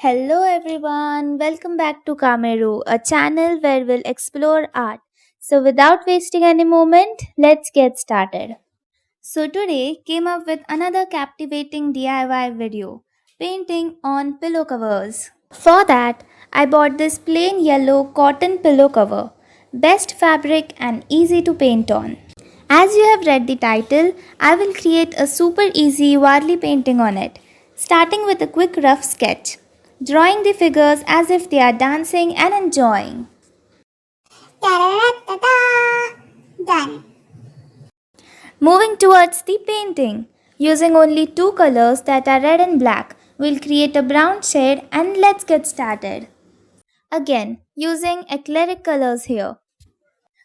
Hello everyone, welcome back to Kameru, a channel where we'll explore art. So without wasting any moment, let's get started. So today came up with another captivating DIY video, painting on pillow covers. For that, I bought this plain yellow cotton pillow cover, best fabric and easy to paint on. As you have read the title, I will create a super easy Warli painting on it, starting with a quick rough sketch, drawing the figures as if they are dancing and enjoying. Ta-da-da-da-da! Done. Moving towards the painting, using only two colors that are red and black, we'll create a brown shade and let's get started. Again, using acrylic colors here.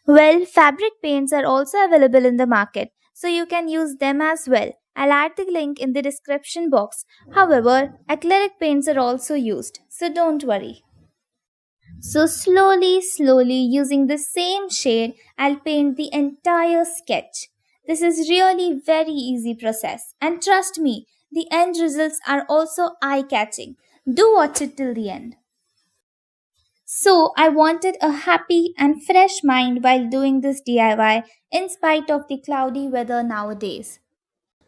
Well, fabric paints are also available in the market, so you can use them as well. I'll add the link in the description box. However, acrylic paints are also used, so don't worry. So slowly using the same shade, I'll paint the entire sketch. This is really very easy process and trust me, the end results are also eye-catching. Do watch it till the end. So, I wanted a happy and fresh mind while doing this DIY in spite of the cloudy weather nowadays.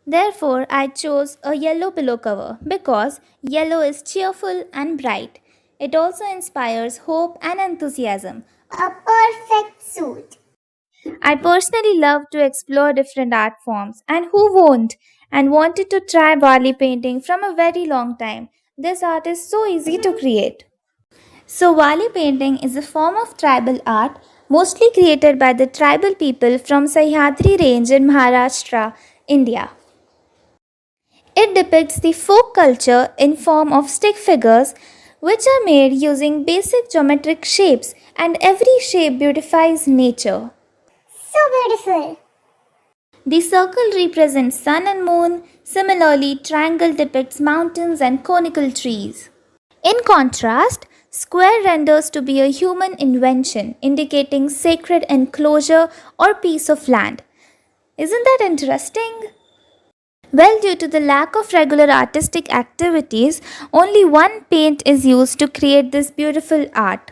Therefore, I chose a yellow pillow cover because yellow is cheerful and bright. It also inspires hope and enthusiasm. A perfect suit. I personally love to explore different art forms, and who won't? And wanted to try barley painting from a very long time. This art is so easy to create. So, Wali painting is a form of tribal art mostly created by the tribal people from Sahyadri range in Maharashtra, India. It depicts the folk culture in form of stick figures which are made using basic geometric shapes and every shape beautifies nature. So beautiful. The circle represents sun and moon, similarly triangle depicts mountains and conical trees. In contrast, square renders to be a human invention indicating sacred enclosure or piece of land. Isn't that interesting? Well, due to the lack of regular artistic activities, only one paint is used to create this beautiful art.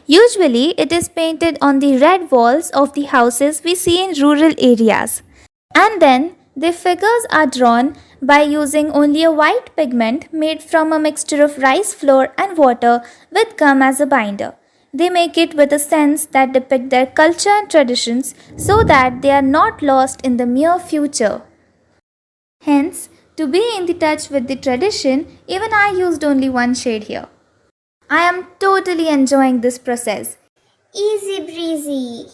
Usually, it is painted on the red walls of the houses we see in rural areas. And then, the figures are drawn by using only a white pigment made from a mixture of rice flour and water with gum as a binder. They make it with a sense that depict their culture and traditions so that they are not lost in the mere future. Hence, to be in the touch with the tradition, even I used only one shade here. I am totally enjoying this process. Easy breezy.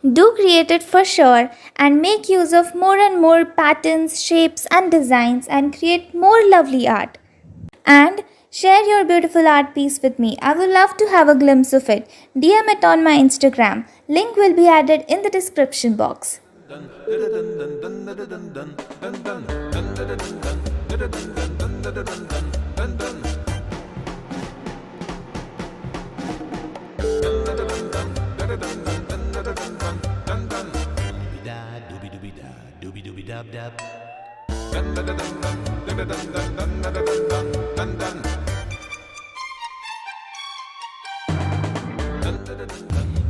Do create it for sure and make use of more and more patterns, shapes and designs and create more lovely art. And share your beautiful art piece with me. I would love to have a glimpse of it. DM it on my Instagram. Link will be added in the description box.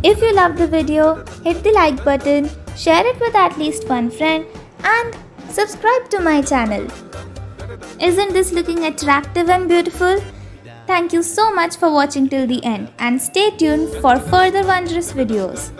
If you loved the video, hit the like button, share it with at least one friend and subscribe to my channel. Isn't this looking attractive and beautiful? Thank you so much for watching till the end and stay tuned for further wondrous videos.